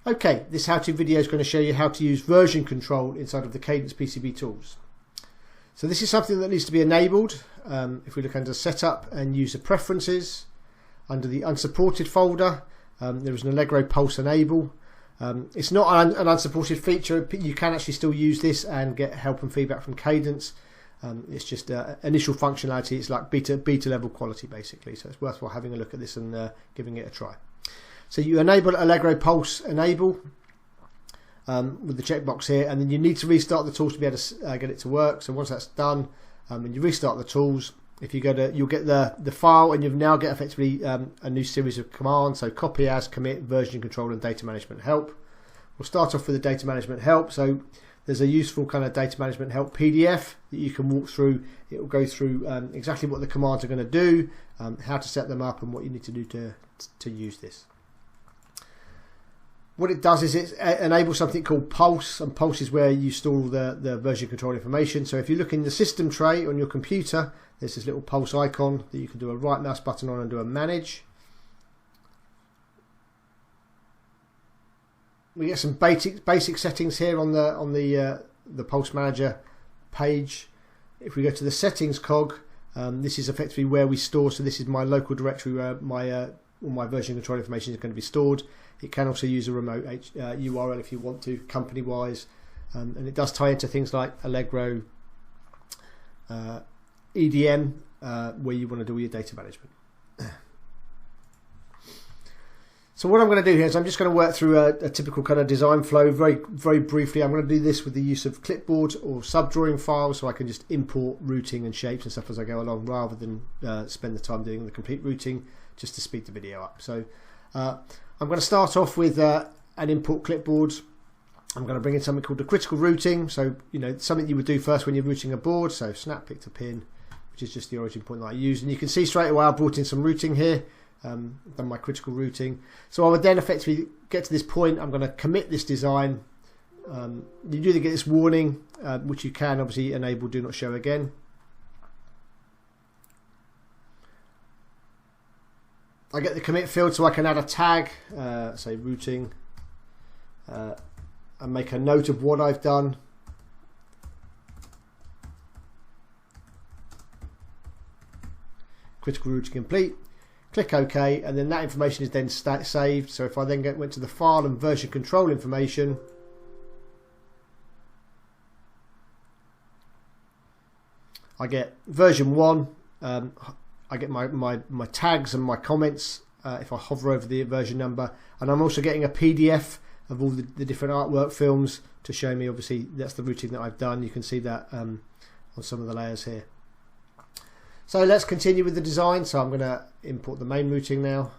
Okay, this how-to video is going to show you how to use version control inside of the Cadence PCB tools. So this is something that needs to be enabled. If we look under Setup and User Preferences, under the Unsupported folder, there is an Allegro Pulse Enable. It's not an unsupported feature. You can actually still use this and get help and feedback from Cadence. It's just initial functionality. It's like beta level quality basically. So it's worthwhile having a look at this and giving it a try. So you enable Allegro Pulse Enable with the checkbox here, and then you need to restart the tools to be able to get it to work. So once that's done, and you restart the tools, if you go to, you'll get the file, and you've now get effectively a new series of commands. So copy as, commit, version control, and data management help. We'll start off with the data management help. So there's a useful kind of data management help PDF that you can walk through. It will go through exactly what the commands are going to do, how to set them up, and what you need to do to use this. What it does is it enables something called Pulse, and Pulse is where you store all the version control information. So if you look in the system tray on your computer, there's this little Pulse icon that you can do a right mouse button on and do a manage. We get some basic settings here on the Pulse Manager page. If we go to the settings cog, this is effectively where we store. So this is my local directory where all my version control information is going to be stored. It can also use a remote URL if you want to, company-wise, and it does tie into things like Allegro EDM, where you want to do all your data management. So what I'm going to do here is I'm just going to work through a typical kind of design flow very briefly. I'm going to do this with the use of clipboard or subdrawing files, so I can just import routing and shapes and stuff as I go along, rather than spend the time doing the complete routing, just to speed the video up. So I'm going to start off with an import clipboard. I'm going to bring in something called the critical routing. So, you know, something you would do first when you're routing a board. So snap pick to pin, which is just the origin point that I use. And you can see straight away I brought in some routing here, done my critical routing. So I would then effectively get to this point. I'm going to commit this design. You do get this warning, which you can obviously enable do not show again. I get the commit field so I can add a tag, say routing, and make a note of what I've done. Critical routing complete. Click OK, and then that information is then saved. So if I then went to the file and version control information, I get version 1. I get my tags and my comments if I hover over the version number, and I'm also getting a PDF of all the different artwork films to show me, obviously that's the routing that I've done. You can see that on some of the layers here. So let's continue with the design. So I'm going to import the main routing now.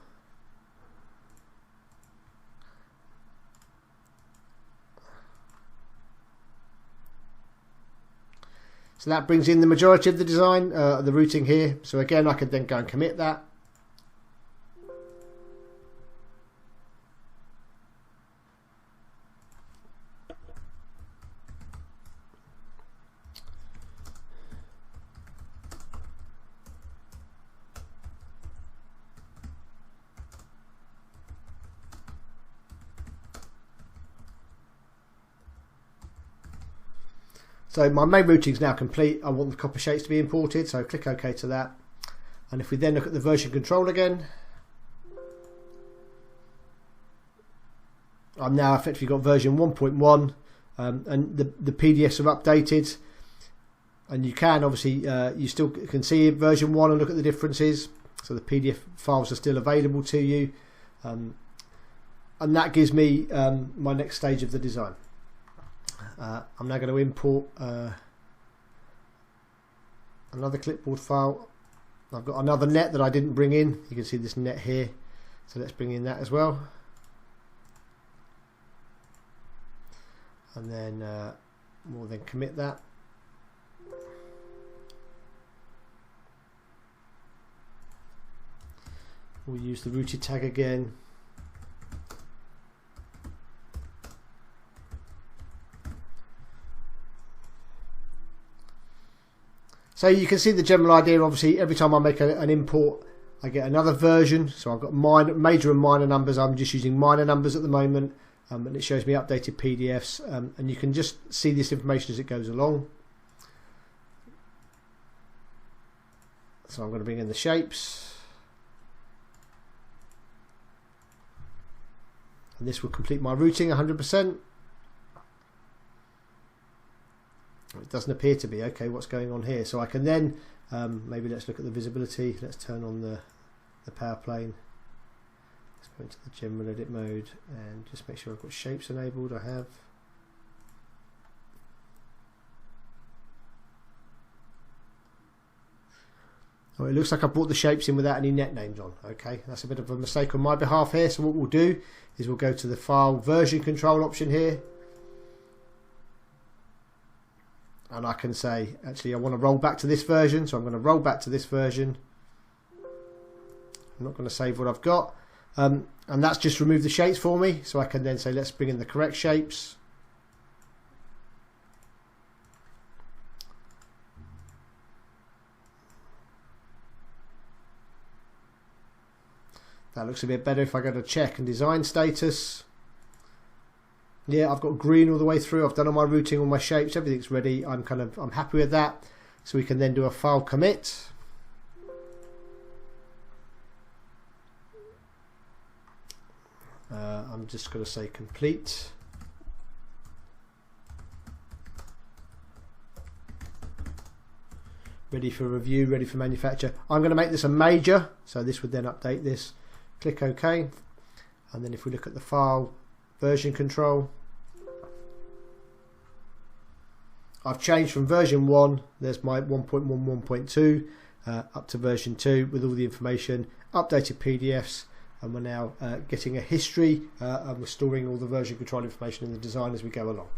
So that brings in the majority of the design, the routing here. So again, I could then go and commit that. So my main routing is now complete. I want the copper shapes to be imported, so click OK to that. And if we then look at the version control again, I've now effectively got version 1.1, and the PDFs have updated. And you can obviously, you still can see version 1 and look at the differences. So the PDF files are still available to you. And that gives me my next stage of the design. I'm now going to import another clipboard file. I've got another net that I didn't bring in. You can see this net here, so let's bring in that as well. And then we'll then commit that. We'll use the routed tag again. So you can see the general idea. Obviously, every time I make an import, I get another version. So I've got major and minor numbers. I'm just using minor numbers at the moment. and it shows me updated PDFs, and you can just see this information as it goes along. So I'm going to bring in the shapes, and this will complete my routing 100%. It doesn't appear to be. Okay, what's going on here? So I can then maybe let's look at the visibility. Let's turn on the power plane. Let's go into the general edit mode and just make sure I've got shapes enabled. I have. Oh, it looks like I brought the shapes in without any net names on. Okay, that's a bit of a mistake on my behalf here. So what we'll do is we'll go to the file version control option here, and I can say, actually, I want to roll back to this version, so I'm going to roll back to this version. I'm not going to save what I've got, and that's just removed the shapes for me. So I can then say, let's bring in the correct shapes. That looks a bit better. If I go to check and design status, yeah, I've got green all the way through. I've done all my routing, all my shapes, everything's ready. I'm happy with that. So we can then do a file commit. I'm just going to say complete. Ready for review, ready for manufacture. I'm going to make this a major, so this would then update this. Click OK, and then if we look at the file version control, I've changed from version 1, there's my 1.1, 1.2 up to version 2 with all the information, updated PDFs, and we're now getting a history and we're storing all the version control information in the design as we go along.